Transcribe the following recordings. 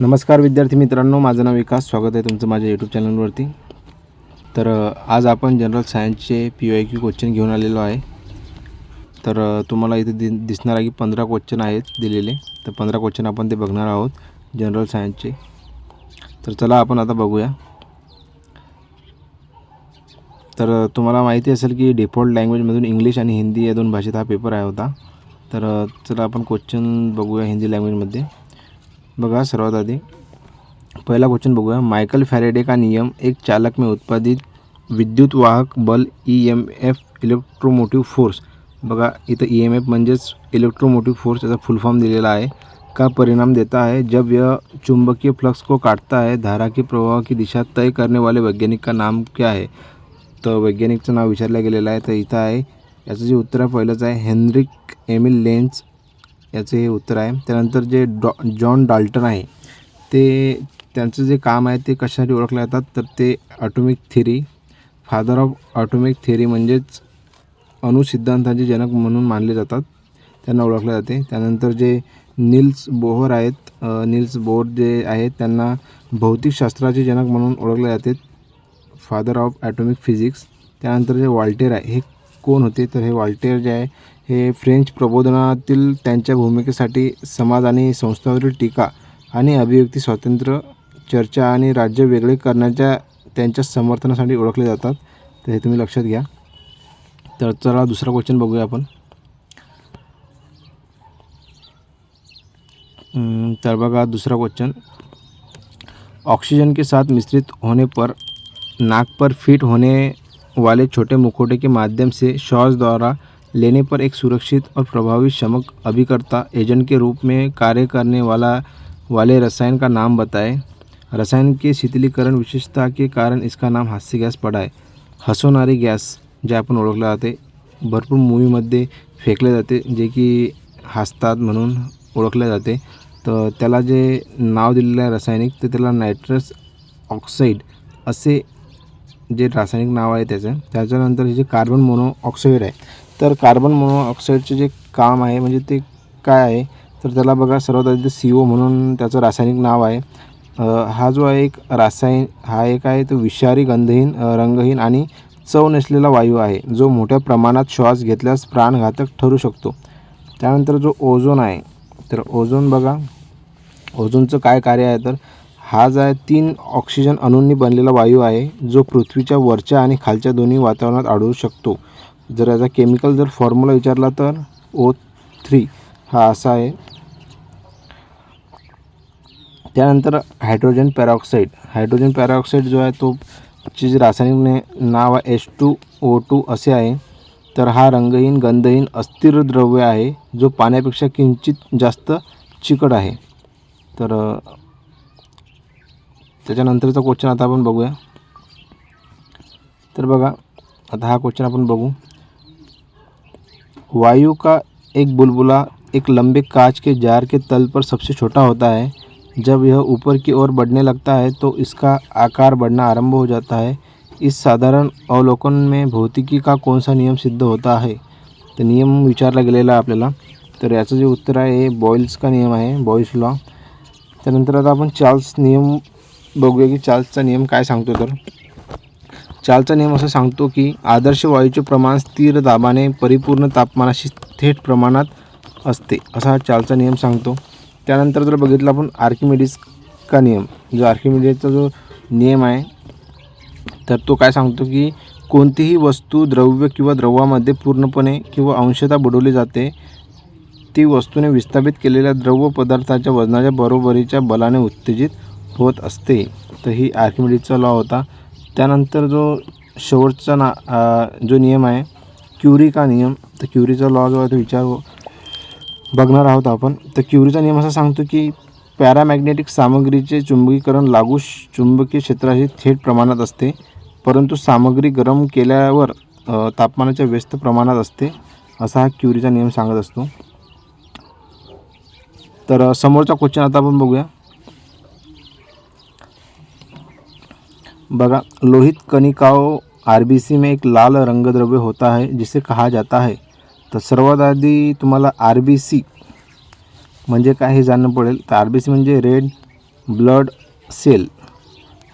नमस्कार विद्यार्थी मित्रांनो, माझं नाव विकास. स्वागत आहे तुमचं माझ्या यूट्यूब चॅनलवरती. तर आज आपण जनरल सायन्सचे PYQ क्वेश्चन घेऊन आलेलो आहे. तर तुम्हाला इथे दिसणार आहे की 15 क्वेश्चन आहेत दिलेले. तर 15 क्वेश्चन आपण ते बघणार आहोत जनरल सायन्सचे. तर चला आपण आता बघूया. तर तुम्हाला माहिती असेल की डिफॉल्ट लँग्वेजमधून इंग्लिश आणि हिंदी या दोन भाषेत हा पेपर आहे होता. तर चला आपण क्वेश्चन बघूया हिंदी लँग्वेजमध्ये. बघा, सर्वात आधी पहला क्वेश्चन बघूया. माइकल फैराडे का नियम एक चालक में उत्पादित विद्युत वाहक बल EMF इलेक्ट्रोमोटिव फोर्स. बघा, इथं EMF म्हणजेच इलेक्ट्रोमोटिव फोर्स याचा फुल फॉर्म दिलेला आहे. का परिणाम देता है जब यह चुंबकीय फ्लक्स को काटता है. धारा के प्रवाह की दिशा तय करने वाले वैज्ञानिक का नाम क्या है. तर वैज्ञानिकचं नाव विचारलं गेलेलं आहे. तर इथं आहे याचं जे उत्तर आहे पहिलंच आहे हेनरिक एमिल लेन्झ याचे हे उत्तर आहे. त्यानंतर जे जॉन डाल्टन आहे ते त्यांचं जे काम आहे ते कशासाठी ओळखले जातात तर ते atomic theory, father of atomic theory म्हणजेच अणुसिद्धांताचे जनक म्हणून मानले जातात, त्यांना ओळखले जाते. त्यानंतर जे नील्स बोहर आहेत, नील्स बोहर जे आहेत त्यांना भौतिकशास्त्राचे जनक म्हणून ओळखले जाते, फादर ऑफ ॲटॉमिक फिजिक्स. त्यानंतर जे वॉल्टेर आहे हे कोण होते तर हे वॉल्टेर जे आहे हे फ्रेंच प्रबोधनातील त्यांच्या भूमिकेसाठी समाज आणि संस्थांवरील टीका आणि अभिव्यक्ती स्वातंत्र्य, चर्चा आणि राज्य वेगळे करण्याच्या त्यांच्या समर्थनासाठी ओळखले जातात. तर हे तुम्ही लक्षात घ्या. तर चला दुसरा क्वेश्चन बघूया आपण. तर बघा दुसरा क्वेश्चन. ऑक्सीजन के साथ मिश्रित होने पर नाक पर फिट होने वाले छोटे मुखौटे के माध्यम से श्वास द्वारा लेने पर एक सुरक्षित और प्रभावी शमक अभिकर्ता एजेंट के रूप में कार्य करने वाले रसायन का नाम बताएं. रसायन के शीतलीकरण विशेषता के कारण इसका नाम हास्य गॅस पडा आहे. हसवणारी गॅस जे आपण ओळखले जाते, भरपूर मूवीमध्ये फेकले जाते, जे की हसतात म्हणून ओळखले जाते. तर त्याला जे नाव दिलेलं आहे रासायनिक तर त्याला नायट्रस ऑक्साईड असे जे रासायनिक नाव आहे त्याचं. त्याच्यानंतर हे जे कार्बन मोनोऑक्साईड आहे तर कार्बन मोनोऑक्साईडचे जे काम आहे म्हणजे ते काय आहे तर त्याला बघा सर्वात आधी CO म्हणून त्याचं रासायनिक नाव आहे. हा जो आहे एक रासायन हा एक आहे तो विषारी, गंधहीन, रंगहीन आणि चव नसलेला वायू आहे जो मोठ्या प्रमाणात श्वास घेतल्यास प्राणघातक ठरू शकतो. त्यानंतर जो ओझोन आहे तर ओझोन बघा, ओझोनचं काय कार्य आहे तर हा जो आहे 3 ऑक्सिजन अणूंनी बनलेला वायू आहे जो पृथ्वीच्या वरच्या आणि खालच्या दोन्ही वातावरणात आढळू शकतो. जर याचा केमिकल जर फॉर्म्युला विचारला तर O3 हा असा आहे. त्यानंतर हायड्रोजन पॅराऑक्साईड जो आहे तो जे रासायनिक नाव आहे H2O2 असे आहे. तर हा रंगहीन, गंधहीन, अस्थिर द्रव्य आहे जो पाण्यापेक्षा किंचित जास्त चिकट आहे. तर त्याच्यानंतरचा क्वेश्चन आता आपण बघूया. तर बघा आता हा क्वेश्चन आपण बघू. वायु का एक बुलबुला एक लंबे कांच के जार के तल पर सबसे छोटा होता है. जब यह ऊपर की ओर बढ़ने लगता है तो इसका आकार बढ़ना आरंभ हो जाता है. इस साधारण अवलोकन में भौतिकी का कौन सा नियम सिद्ध होता है. तर नियम विचारला गेलेला आपल्याला. तर याचं जे उत्तर आहे हे बॉयल्स का नियम आहे, बॉयल्स लॉ. त्यानंतर आता आपण चार्ल्स नियम बघूया की चार्ल्सचा नियम काय सांगतो. तर चार्ल्सचा नियम असं सांगतो की आदर्श वायूचे प्रमाण स्थिर दाबाने परिपूर्ण तापमानाशी थेट प्रमाणात असते, असा चार्ल्सचा नियम सांगतो. त्यानंतर जर बघितलं आपण आर्किमिडीज का नियम, जो आर्किमिडीजचा जो नियम आहे तर तो काय सांगतो की कोणतीही वस्तू द्रव्य किंवा द्रवामध्ये पूर्णपणे किंवा अंशतः बुडवली जाते ती वस्तूने विस्थापित केलेल्या द्रव पदार्थाच्या वजनाच्या बरोबरीच्या बलाने उत्तेजित होत असते. तर ही आर्किमिडीजचा लॉ होता. त्यानंतर जो शेवटचा जो नियम आहे क्युरी का नियम. तर क्युरीचा लॉ जो आहे तो बघणार आहोत आपण. तर क्युरीचा नियम असा सांगतो की पॅरामॅग्नेटिक सामग्रीचे चुंबकीकरण लागू चुंबकीय क्षेत्राशी थेट प्रमाणात असते, परंतु सामग्री गरम केल्यावर तापमानाच्या व्यस्त प्रमाणात असते, असा हा क्युरीचा नियम सांगत असतो. तर समोरचा क्वेश्चन आता आपण बघूया. बघा, लोहित कणिकाओं RBC में एक लाल रंगद्रव्य होता है जिसे कहा जाता है. तर सर्वात आधी तुम्हाला RBC म्हणजे काय हे जाणणं पडेल. तर RBC म्हणजे red blood cell,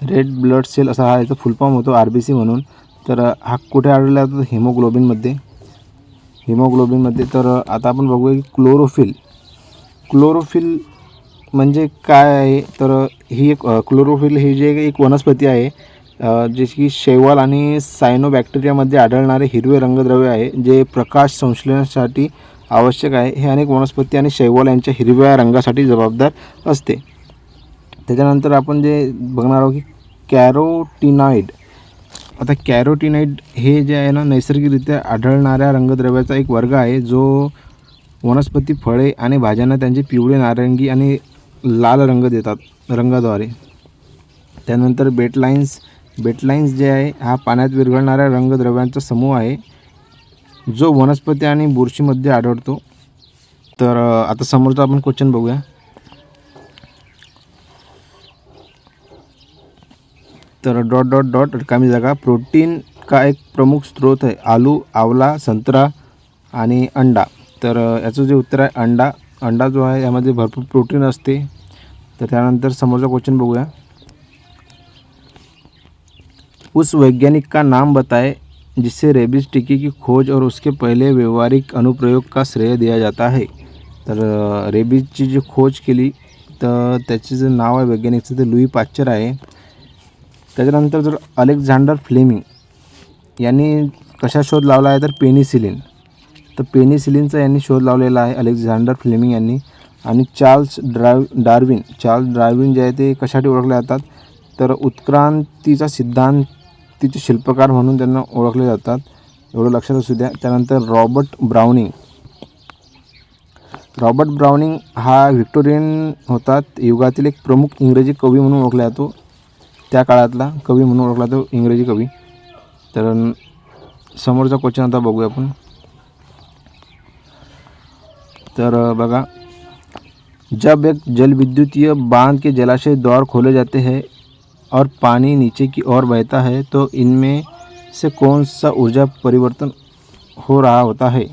red blood cell असा हा याचा फुल फॉर्म होतो RBC म्हणून. तर हा कुठे आढळला जातो? हिमोग्लोबिनमध्ये. तर आता आपण बघूया की क्लोरोफिल म्हणजे काय आहे? तर ही एक क्लोरोफिल ही जे एक वनस्पती आहे जशी की शैवाल आणि सायनोबॅक्टेरियामध्ये आढळणारे हिरवे रंगद्रव्य आहे जे प्रकाश संश्लेषणासाठी आवश्यक आहे. हे अनेक वनस्पती आणि शैवाल यांच्या हिरव्या रंगासाठी जबाबदार असते. त्याच्यानंतर आपण जे बघणार आहोत की कॅरोटिनॉइड. आता कॅरोटिनॉइड हे जे आहे ना, नैसर्गिकरित्या आढळणाऱ्या रंगद्रव्याचा एक वर्ग आहे जो वनस्पती, फळे आणि भाज्यांना त्यांचे पिवळे, नारंगी आणि लाल रंग देतात रंगाद्वारे. त्यानंतर बेटलाईन्स जे आहे हा पाण्यात विरघळणाऱ्या रंगद्रव्यांचा समूह आहे जो वनस्पती आणि बुरशीमध्ये आढळतो. तर आता समोरचा आपण क्वेश्चन बघूया. तर डॉट डॉट डॉट रिकामी जागा. प्रोटीन का एक प्रमुख स्रोत आहे आलू, आवला, संत्रा आणि अंडा. तर याचं जे उत्तर आहे अंडा जो आहे यामध्ये भरपूर प्रोटीन असते. तर त्यानंतर समोरचा क्वेश्चन बघूया. उस वैज्ञानिक का नाम बताएं जिससे रेबीज टीके की खोज और उसके पहले व्यवहारिक अनुप्रयोग का श्रेय दिया जाता है. तर रेबीजची जी खोज केली तर त्याचे जे नाव आहे वैज्ञानिकचं ते लुई पाश्चर आहे. त्याच्यानंतर जर अलेक्झांडर फ्लेमिंग यांनी कशा शोध लावला आहे? तर पेनिसिलिन. तर पेनिसिलिनचा यांनी शोध लावलेला आहे अलेक्झांडर फ्लेमिंग यांनी. आणि चार्ल्स डार्विन जे आहे ते कशासाठी ओळखले जातात? तर उत्क्रांतीचा सिद्धांतीचे शिल्पकार म्हणून त्यांना ओळखले जातात. एवढं लक्षात असू द्या. त्यानंतर रॉबर्ट ब्राउनिंग हा व्हिक्टोरियन होतात युगातील एक प्रमुख इंग्रजी कवी म्हणून ओळखला जातो. त्या काळातला कवी म्हणून ओळखला जातो, इंग्रजी कवी. तर समोरचा क्वेश्चन आता बघूया आपण. तर बघा, जब एक जलविद्युतीय बांध के जलाशय द्वार खोले जाते हैं और पानी नीचे की ओर बहता है तो इनमें से कौन सा ऊर्जा परिवर्तन हो रहा होता है?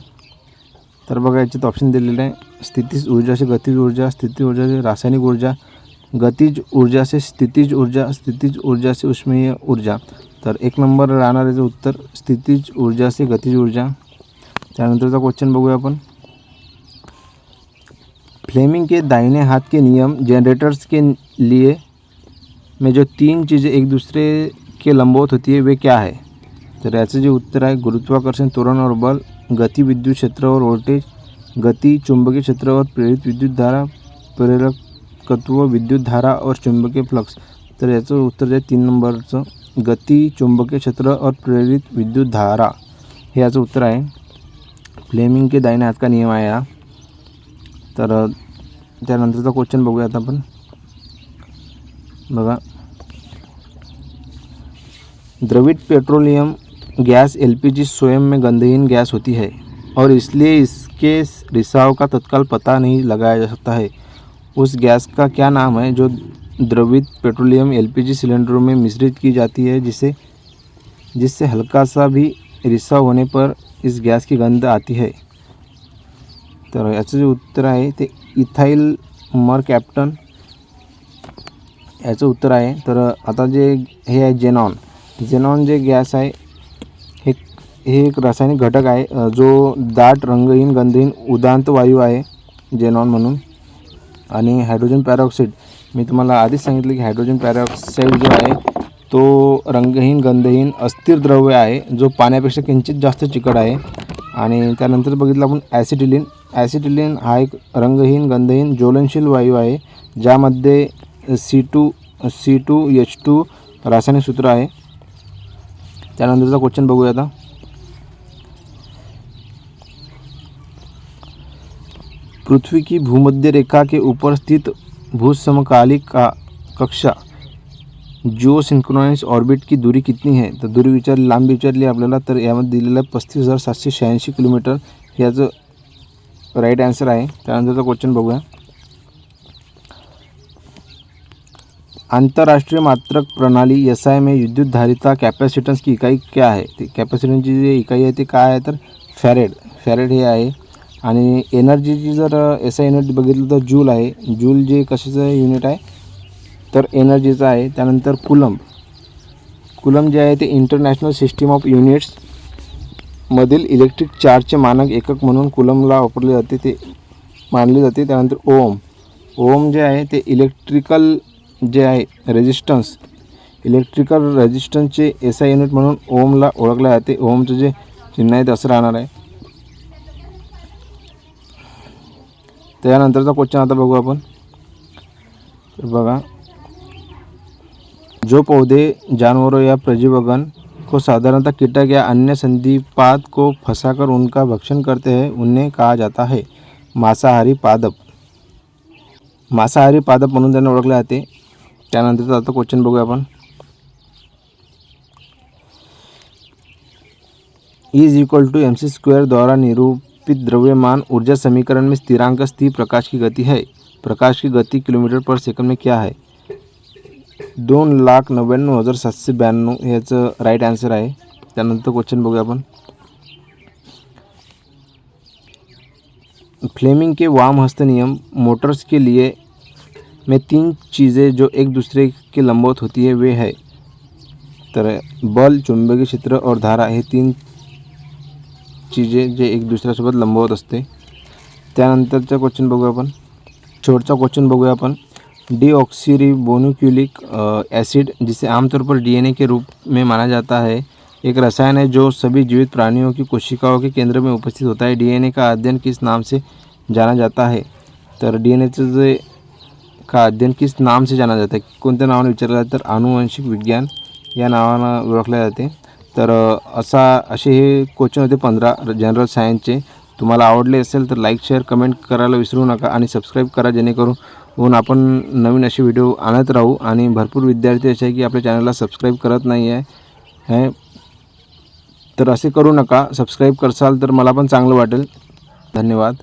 तर बघा याच्यात ऑप्शन दिलेले आहे. स्थितीज ऊर्जा से गतिज ऊर्जा, स्थितीज ऊर्जा से रासायनिक ऊर्जा, गतिज ऊर्जा से स्थितीज ऊर्जा, स्थितीज ऊर्जा से उष्मीय ऊर्जा. तर एक नंबर राहणार याचं उत्तर स्थितीज ऊर्जा से गतिज ऊर्जा. त्यानंतरचा क्वेश्चन बघूया आपण. फ्लेमिंग के दाहिने हाथ के नियम जनरेटर्स के लिए में जो 3 चीज़ें एक दूसरे के लंबवत होती है वे क्या है? तर याचं जे उत्तर आहे गुरुत्वाकर्षण, त्वरण और बल, गति विद्युत क्षेत्र और वोल्टेज, गति चुंबकीय क्षेत्र और प्रेरित विद्युत धारा, प्रेरकत्व विद्युत धारा और चुंबकीय फ्लक्स. तर याचं उत्तर जे 3 नंबरचं गति चुंबकीय क्षेत्र और प्रेरित विद्युत धारा हे याचं उत्तर आहे. फ्लेमिंग के दाहिने हाथ का नियम आहे हा. तर त्यानंतरचा क्वेश्चन बघूया आता आपण. बघा, द्रवित पेट्रोलियम गैस LPG स्वयं में गंधहीन गैस होती है और इसलिए इसके रिसाव का तत्काल पता नहीं लगाया जा सकता है. उस गैस का क्या नाम है जो द्रवित पेट्रोलियम LPG सिलेंडरों में मिश्रित की जाती है जिससे हल्का सा भी रिसाव होने पर इस गैस की गंध आती है? तर याचं जे उत्तर आहे ते इथाइल मरकॅप्टन याचं उत्तर आहे. तर आता जे हे आहे जेनॉन जे गॅस आहे हे एक रासायनिक घटक आहे जो दाट रंगहीन गंधहीन उदांत वायू आहे जेनॉन म्हणून. आणि हायड्रोजन पॅरॉक्साईड मी तुम्हाला आधीच सांगितलं की हायड्रोजन पॅरॉक्साईड जो आहे तो रंगहीन गंधहीन अस्थिर द्रव्य आहे जो पाण्यापेक्षा किंचित जास्त चिकट आहे. आणि त्यानंतर बघितलं आपण ॲसिटिलीन हा एक रंगहीन गंधहीन ज्वलनशील वायू आहे ज्यामध्ये C2H2 रासायनिक सूत्र आहे. त्यानंतरचा क्वेश्चन बघूया आता. पृथ्वी की भूमध्य रेखा के ऊपर स्थित भूसमकालिक कक्षा जिओ सिंक्रोनाइज ऑर्बिट की दूरी कितनी है? तर दूरी लांबी विचारली आपल्याला. तर यामध्ये दिलेलं आहे 35,786 किलोमीटर. याचं राईट आन्सर आहे. त्यानंतरचा क्वेश्चन बघूया. अंतर्राष्ट्रीय मात्रक प्रणाली SI में विद्युत धारिता कॅपॅसिटन्स की इकाई क्या आहे? ते कॅपॅसिटन्सची जी इकाई आहे ते काय आहे? तर फॅरेड हे आहे. आणि एनर्जीची जर SI युनिट बघितलं तर जूल आहे. जूल जे कशाचं युनिट आहे? तर एनर्जीचा आहे. त्यानंतर कुलम. कुलम जे आहे ते इंटरनॅशनल सिस्टीम ऑफ युनिट्स मधील इलेक्ट्रिक चार्जचे मानक एकक म्हणून कुलमला वापरले जाते, ते मानले जाते. त्यानंतर ओम. ओम जे आहे ते इलेक्ट्रिकल जे आहे रेजिस्टन्स, इलेक्ट्रिकल रेजिस्टन्सचे SI युनिट म्हणून ओमला ओळखले जाते. ओमचं जे चिन्ह आहे ते असं राहणार आहे. त्यानंतरचा क्वेश्चन आता बघू आपण. तर बघा, जो पौधे जानवरों या प्रजीवगण को साधारणतः कीटक या अन्य संधिपाद को फंसाकर उनका भक्षण करते हैं उन्हें कहा जाता है मांसाहारी पादप. मांसाहारी पादप म्हणून त्यांना ओळखले जाते. त्यानंतरचा आता क्वेश्चन बघूया आपण. E mc² द्वारा निरूपित द्रव्यमान ऊर्जा समीकरण में स्थिरांक स्थिर प्रकाश की गति है. प्रकाश की गति किलोमीटर पर सेकंड में क्या है? 2,99,792 याचं राईट आन्सर आहे. त्यानंतर क्वेश्चन बघूया आपण. फ्लेमिंग के वाम हस्त नियम मोटर्स के लिए में 3 चीज़ें जो एक दूसरे के लंबवत होती है वे है. तर बल, चुंबकीय क्षेत्र और धारा हे 3 चीज़ें जे एक दुसऱ्यासोबत लंबवत असते. त्यानंतरचा क्वेश्चन बघूया आपण. शेवटचा क्वेश्चन बघूया आपण. डीऑक्सीरिबोन्यूक्लिक एसिड, जिसे आमतौर पर DNA के रूप में माना जाता है, एक रसायन है जो सभी जीवित प्राणियों की कोशिकाओं के केंद्र में उपस्थित होता है. DNA का अध्ययन किस नाम से जाना जाता है? तर DNAचं जे का अध्ययन किस नाम से जाना जाता है, कोणत्या नावाने विचारलं जातं? तर आनुवंशिक विज्ञान या नावानं ओळखले जाते. तर असे हे क्वेश्चन होते 15 जनरल सायन्सचे. तुम्हाला आवडले असेल तर लाईक, शेअर, कमेंट करायला विसरू नका आणि सबस्क्राईब करा, जेणेकरून आपण नवीन असे व्हिडिओ आणत राहू. आणि भरपूर विद्यार्थी असे आहे की आपल्या चॅनलला सबस्क्राईब करत नाही आहे. तर असे करू नका. सबस्क्राईब करसाल तर मला पण चांगलं वाटेल. धन्यवाद.